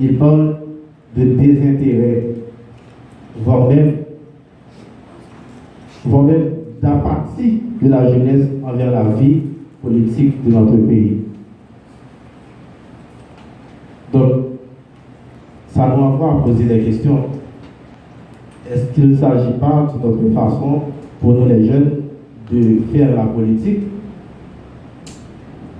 il parle de désintérêt, voire même d'apathie de la jeunesse envers la vie politique de notre pays. Donc, ça nous envoie à poser des questions. Est-ce qu'il ne s'agit pas de notre façon, pour nous les jeunes, de faire la politique?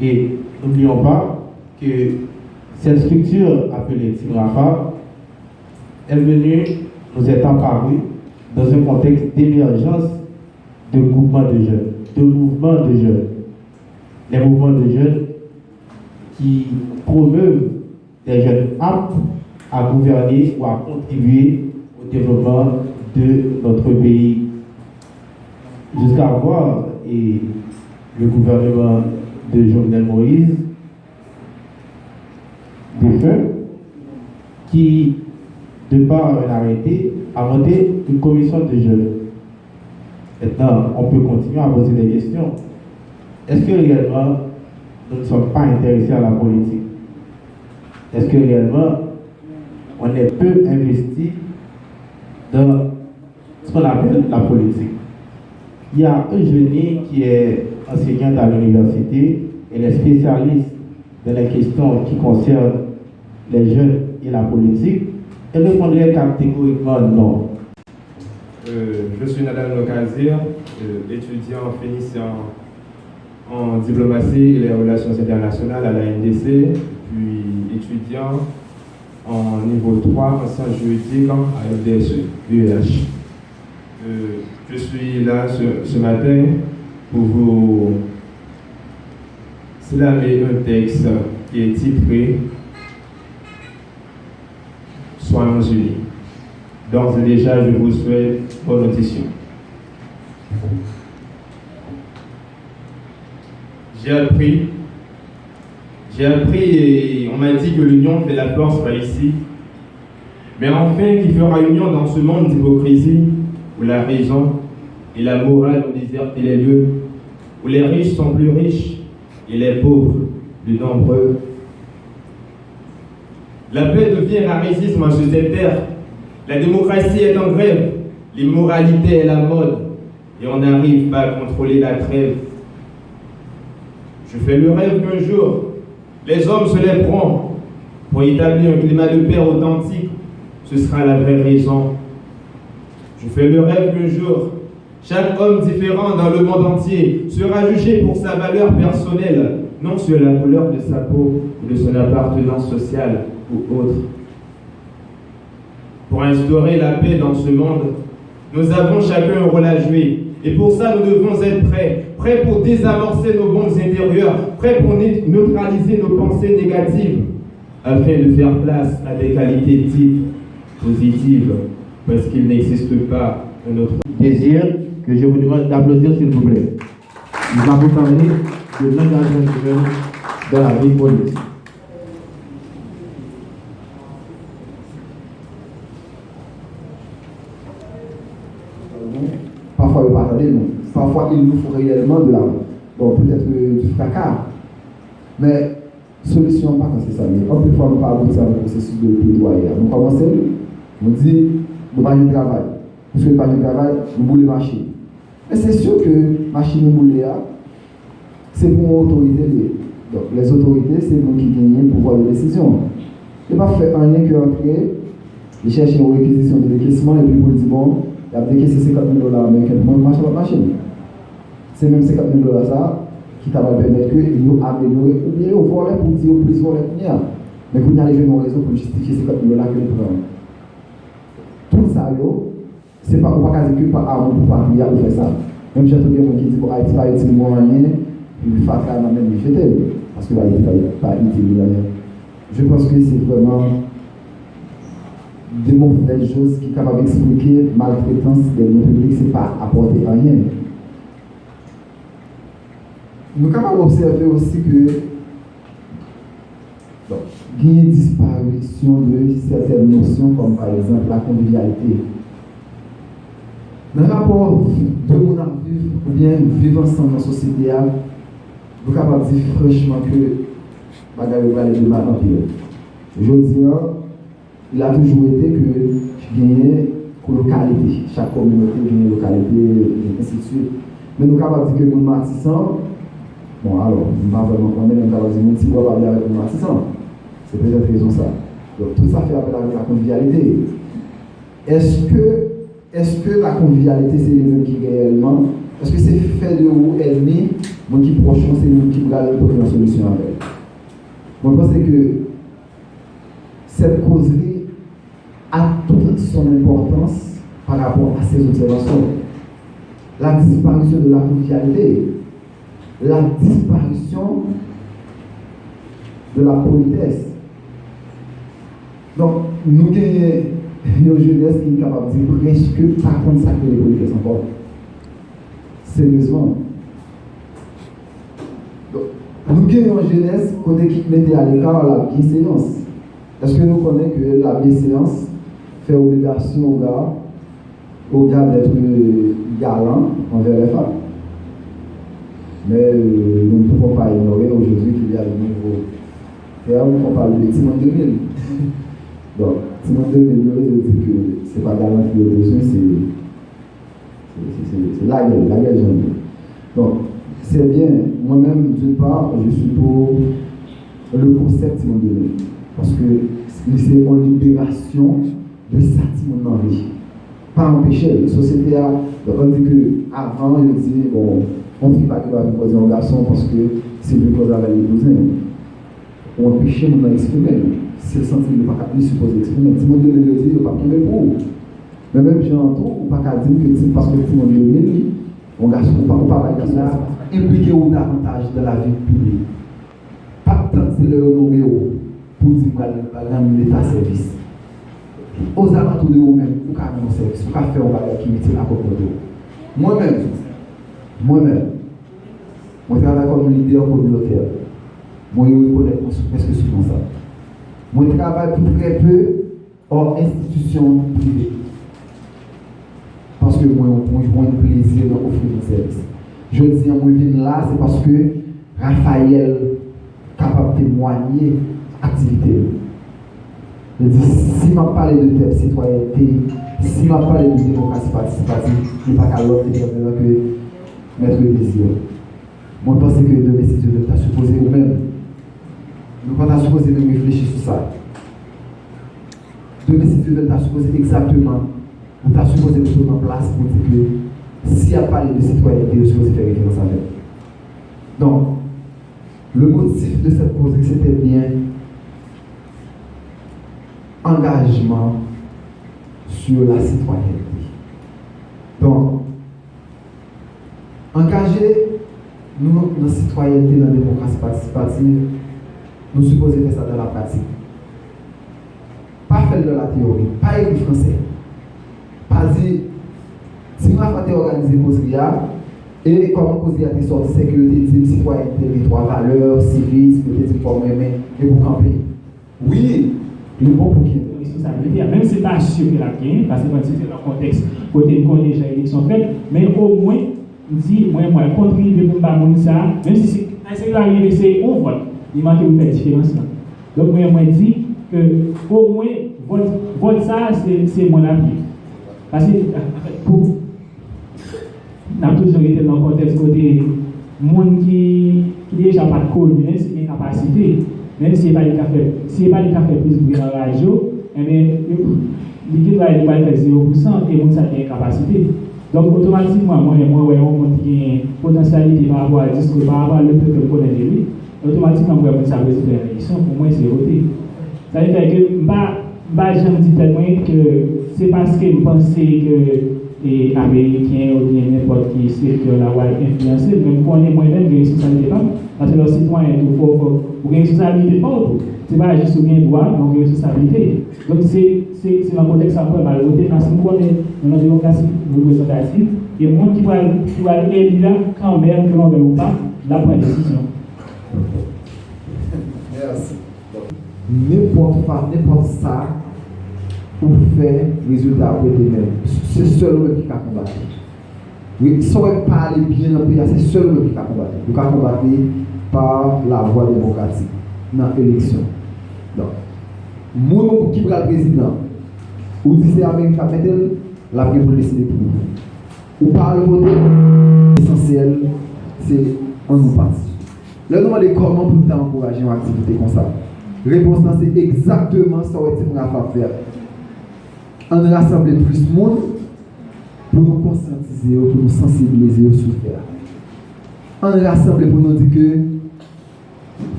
Et n'oublions pas que cette structure appelée Team Rafah est venue nous est apparue dans un contexte d'émergence de groupements de jeunes, de mouvements de jeunes. Les mouvements de jeunes qui promeuvent des jeunes aptes à gouverner ou à contribuer au développement de notre pays. Jusqu'à voir le gouvernement de Jovenel Moïse, défunt, qui, de par un arrêté, a monté une commission de jeunes. Maintenant, on peut continuer à poser des questions. Est-ce que réellement, nous ne sommes pas intéressés à la politique? Est-ce que réellement, on est peu investi dans ce qu'on appelle la politique? Il y a un jeune qui est enseignante à l'université, elle est spécialiste dans les questions qui concernent les jeunes et la politique. Elle répondrait catégoriquement non. Je suis Nadal Lokazir, étudiant finissant en diplomatie et les relations internationales à la NDC, puis étudiant en niveau 3 en sciences juridiques à FDSE, UEH. Je suis là ce matin pour vous slammer un texte qui est titré « Soyons unis ». D'ores et déjà, je vous souhaite bonne audition. J'ai appris et on m'a dit que l'union fait la force par ici. Mais enfin, qui fera union dans ce monde d'hypocrisie où la raison et la morale ont déserté les lieux, où les riches sont plus riches et les pauvres plus nombreux. La paix devient rarisisme sur cette terre. La démocratie est en grève, l'immoralité est la mode, et on n'arrive pas à contrôler la trêve. Je fais le rêve qu'un jour, les hommes se lèveront pour établir un climat de paix authentique. Ce sera la vraie raison. Je fais le rêve qu'un jour, chaque homme différent dans le monde entier sera jugé pour sa valeur personnelle, non sur la couleur de sa peau ou de son appartenance sociale ou autre. Pour instaurer la paix dans ce monde, nous avons chacun un rôle à jouer. Et pour ça, nous devons être prêts pour désamorcer nos bombes intérieures, prêts pour neutraliser nos pensées négatives, afin de faire place à des qualités dites positives, parce qu'il n'existe pas un autre désir que je vous demande d'applaudir, s'il vous plaît. Nous avons parlé de l'engagement de jeunes dans la vie politique. Parfois, il parle de nous. Parfois, il nous faut réellement de l'argent. Bon, peut-être du fracas. Mais, solution, pas quand c'est ça. Mais quand fois, nous parlons de ça dans le processus de plaidoyer. Nous commençons, on dit, nous pas de travail. Parce que nous pas de travail, nous voulons machine. Mais c'est sûr que machine nous voulons, c'est pour l'autorité. Donc, les autorités, c'est nous qui gagnons le pouvoir de décision. Il ne pas faire un lien qu'entrer, ils cherchent une réquisition de décaissement et puis pour dire, bon, il y a décaissé 50 000 $ américains pour marcher la machine. C'est même 50 000 $ ça qui t'a permettre que nous améliorer ou bien au volet pour dire au plus volet qu'il y a. Mais vous n'avez jamais raison pour justifier 50 000 $ que nous prenons. Tout ça, c'est pas pour pas dire que par amour pour pas pour faire ça. Même j'ai entendu quelqu'un qui dit pour Haïti pas utile moyen, puis il faut faire la même jeter. Parce que Haïti pas utile moyen. Je pense que c'est vraiment des mauvaises choses qui sont capables d'expliquer maltraitance des biens publics, ce n'est pas apporter rien. Nous sommes capables d'observer aussi que il y a une disparition de certaines notions, comme par exemple la convivialité. Dans le rapport de mon vivre ou bien vivre ensemble dans la société, nous sommes capables de dire franchement que bagaille va aller de mal en pire. Je dis, il a toujours été que gagner localité. Chaque communauté gagne une localité, et ainsi de suite. Mais nous sommes capables de dire que nous matissons. Bon, alors, nous ne pouvons pas vraiment connaître, nous sommes capables de dire que nous ne pouvons pas avec nous matissons. C'est peut-être raison ça. Donc, tout ça fait appel à la convivialité. Est-ce que la convivialité, c'est le même qui réellement? Est-ce que c'est fait de vous ennemis, moi qui proche, c'est nous qui regardons une solution avec? Moi, je pense que cette causerie a toute son importance par rapport à ces observations. La disparition de la convivialité, la disparition de la politesse. Donc, nous gagnons une jeunesse qui est capable de dire presque par contre ça que les politesses encore. Sérieusement. Donc, nous gagnons une jeunesse côté qui mettait à l'écart la bienséance. Est-ce que nous connaissons que la bienséance fait obligation aux gars d'être galants envers les femmes? Mais nous ne pouvons pas ignorer aujourd'hui qu'il y a de nouveaux termes, on parle de Timon 2000. Donc, Timon 2000, je dis que ce n'est pas galant qui a besoin, c'est la gueule jeune. Donc, c'est bien, moi-même, d'une part, je suis pour le concept Timon 2000. Parce que c'est une libération de ça Timon dans la vie. Pas empêcher, la société a, on dit que avant, je dis, bon, on ne fait pas que va poser un garçon parce que c'est lui qui avait les cousins. On empêche mon exprimer. C'est le sentiment de ne pas supposer exprimer. Si mon Dieu le dit, il ne va pas tomber pour vous. Mais même j'entends, on ne peut pas dire que parce que tout le monde le met, on garçon, on ne peut pas garçon impliqué ou davantage dans la vie publique. Pas tant c'est le nommé pour dire que l'État service. Aux alentours de vous-même, vous pouvez faire un service, vous pouvez faire un bagage qui est à côté de vous. Moi-même, je travaille comme leader communautaire. Moi, je reconnais presque souvent ça. Moi, je travaille pour très peu hors institution privée. Parce que moi, je prends un plaisir d'offrir un service. Je dis, moi, je viens là, c'est parce que Raphaël est capable de témoigner l'activité. Je dis, si je parle de citoyenneté, si je parle de démocratie participative, il n'y a pas qu'à l'autre que mettre le désir. Moi, je pense que le message de l'État supposé vous-même. Nous ne pouvons pas supposer de réfléchir sur ça. Le message de l'État supposé exactement. Vous avez supposé de mettre en place pour dire que s'il y a parlé de citoyenneté, vous supposez faire référence à elle. Donc, le motif de cette cause, c'était bien engagement sur la citoyenneté. Donc, engager nous dans la citoyenneté, dans la démocratie participative, nous supposons faire ça dans la pratique. Pas faire de la théorie, pas écrire français. Pas dire, si nous avons organisé Causeria, et comment Causeria est sorti, c'est que le citoyenneté, les trois valeurs, civisme, peut-être pour aimer et pour camper. Oui, le bon pour qui? Responsabilité, même si ce n'est pas sûr que la gagne, parce que c'est dans le contexte côté qu'on déjà élection faite, mais au moins, dit, moi, contribuer pour ne pas ça, même si c'est arrivé, c'est on vote, il manque de faire différence. Donc, moi, dit que au moins, vote ça, c'est mon avis. Parce que, pour. On a toujours été dans le contexte côté monde qui déjà pas de code, même si il y a une capacité, même s'il n'y a pas de café, plus pour la radio, eh bien, l'équipe doit faire 0% et monde ça a une capacité. Donc automatiquement, moi, on montre qu'il y a une potentialité par rapport à discours, par rapport à le peuple qu'on connaît de lui, automatiquement, moi, ça veut dire que l'élection, pour moi, c'est voté. Ça veut dire que je me dis tellement que c'est parce que je pensais que les Américains ou bien n'importe qui secteur là va influencer, même qu'on est moi-même des responsabilités pas, parce que le citoyen il faut une responsabilité pas autour. C'est pas juste bien droit, mais une responsabilité. Donc c'est dans le contexte après mal voté parce qu'on connaît dans la démocratie représentative, et le monde qui va élire là quand même que l'on veut ou pas, la prendre décision. Merci. N'importe ça pour faire résultat pour eux-mêmes. C'est seul qui peut combattre. Oui, si on veut parler bien dans le pays, c'est seul qui peut combattre. Vous pouvez combattre par la voie démocratique dans l'élection. Donc, Mon qui va le président, ou dit c'est Amérique Metel, la pour décider pour nous. Ou par le vote, l'essentiel, c'est on nous passe. Le nom de comment pour nous encourager une activité comme ça. Réponse c'est exactement ça qu'on va faire. On rassembler plus de monde pour nous conscientiser, pour nous sensibiliser au souffert. On rassemble pour nous dire que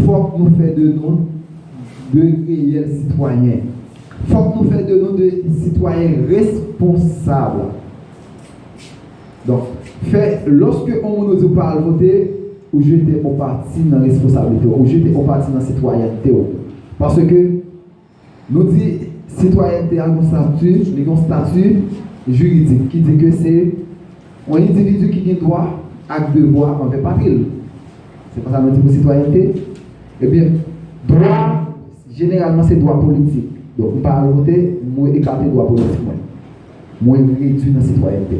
faut que nous fassions de nous de réels citoyens. Il faut que nous fassions de nous des citoyens responsables. Donc, lorsque on nous parle de voter, ou jeter au parti dans la responsabilité, ou jeter au parti dans la citoyenneté. Parce que nous disons citoyenneté a un statut juridique qui dit que c'est un individu qui a droit à devoir envers patrie. C'est pas ça nous dit pour citoyenneté. Eh bien, droit, généralement c'est droit politique. Donc, on parle de voter, moi écarter droit politique. Moi réduire dans la citoyenneté.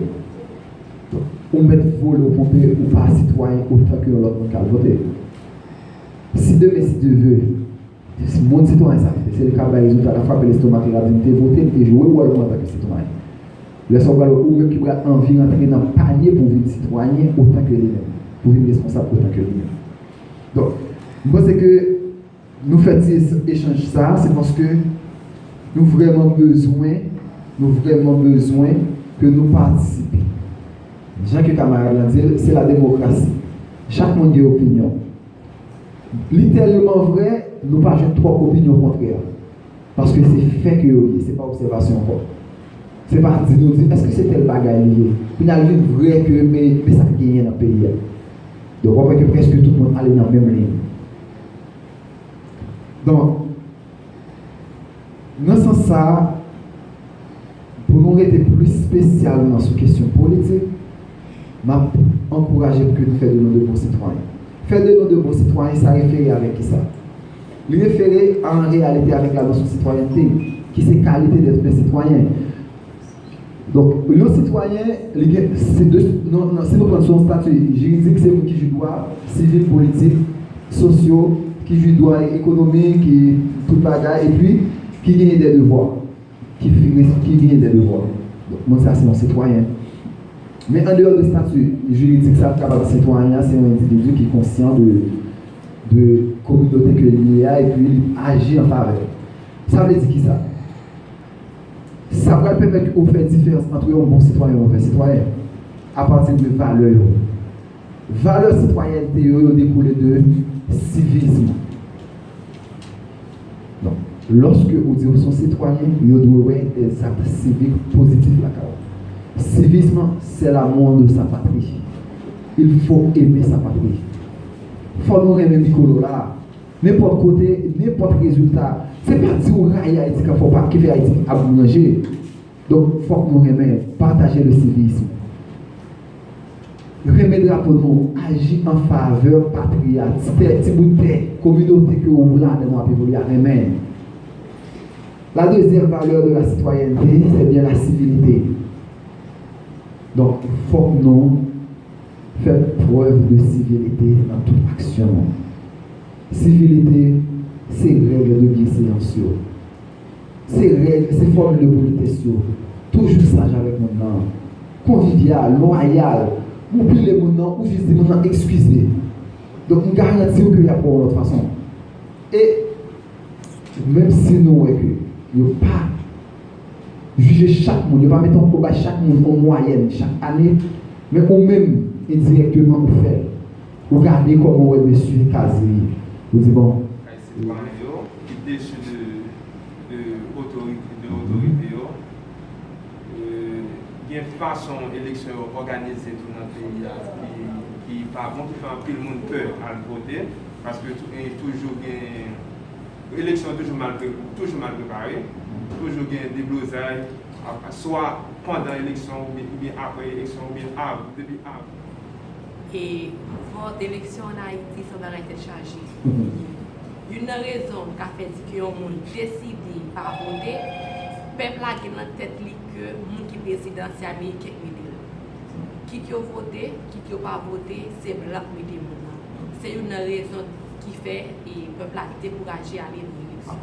On met vol au pompier ou pas citoyen autant que l'autre monde qui a voté. Si demain, si Dieu veut, si mon citoyen, c'est le cas de résultat, la fois que l'estomac a voté, et jouer ou alors en tant que citoyen. Le soir, ou même qui a envie d'entrer dans le panier pour vivre citoyen autant que lui-même, pour vivre responsable autant que lui-même. Donc, moi, c'est que nous faisons échange ça, c'est parce que nous avons vraiment besoin que nous participions. Jean que camarade l'a dit, c'est la démocratie. Chaque monde a une opinion. Littéralement vrai, nous ne pas juste trois opinions contraires. Parce que c'est fait que ce n'est pas observation encore. Ce n'est pas dire, nous dire, est-ce que c'est tel bagage lié? Puis il y a une vraie que, mais ça gagne dans le pays. Donc on voit que presque tout le monde allait dans la même ligne. Donc, dans ce sens, ça, pour nous être plus spécialement sur la question politique, m'a encouragé que nous fassions de nous de bons citoyens. Faire de nous de bons citoyens, ça réfère avec qui ça? Il réfère en réalité avec la notion de citoyenneté, qui c'est qualité d'être un citoyen. Donc, le citoyen, si nous prenons son statut juridique, c'est vous qui joue droit civil, politique, sociaux, qui joue droit économique, qui tout bagage, et puis qui gagne des devoirs. Qui gagne des devoirs. Donc, moi, ça, c'est mon citoyen. Mais en dehors du statut juridique, ça capable de citoyen, c'est un individu qui est conscient de communauté que il a et puis il agit en faveur. Ça veut dire qui ça? Ça va permettre qu'on fasse différence entre un bon citoyen et un mauvais citoyen à partir de valeurs. Valeurs citoyenneté découlent de civisme. Donc, lorsque vous dites que son citoyen, il doit avoir des actes civiques positifs là. Civisme, c'est l'amour de sa patrie. Il faut aimer sa patrie. Il faut nous aimer Nicolo là. N'importe côté, n'importe résultat. C'est pas dire au rail Haïti qu'il ne faut pas qu'il fait Haïti à manger. Donc, il faut que nous aimer, partager le civisme. Remettre pour nous, agir en faveur patria. Petit bout de communauté que vous voulez dans notre pays, remettre. La deuxième valeur de la citoyenneté, c'est bien la civilité. Donc, il faut que nous fassions preuve de civilité dans toute action. Civilité, c'est règles de bienséance. C'est règles, c'est formes de politesse. Toujours sage avec mon nom. Convivial, loyal. Ou plus les mon ou juste mon nom excusé. Donc, on garantit qu'il y a pour notre façon. Et, même si nous, il n'y a pas juger chaque monde, il ne va pas mettre en combat chaque monde en moyenne, chaque année, mais ou même indirectement vous faire. Regardez comment monsieur Kazi. Vous dites bon. C'est pas qui déçu de l'autorité. Il y a une façon d'élection organisée dans notre pays qui pas bon, qui fait un peu le monde peur à voter, parce que toujours l'élection toujours mal préparée. Toujours des blosailles, soit pendant l'élection, ou bien après l'élection, ou bien depuis avant. Et votre élection en Haïti, ça va être chargé. Une raison qui a fait que les gens décidé de pas voter, le peuple a dans la tête que le monde qui est présidentiel américain qui a voté, qui n'a pas voté, c'est blanc qui est C'est une raison qui fait que le peuple a découragé à aller dans l'élection.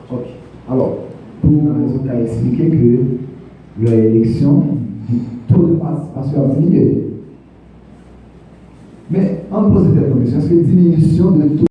Alors, pour nous avons expliqué que l'élection, le taux de participation a diminué. Mais on pose cette question, est-ce que diminution de taux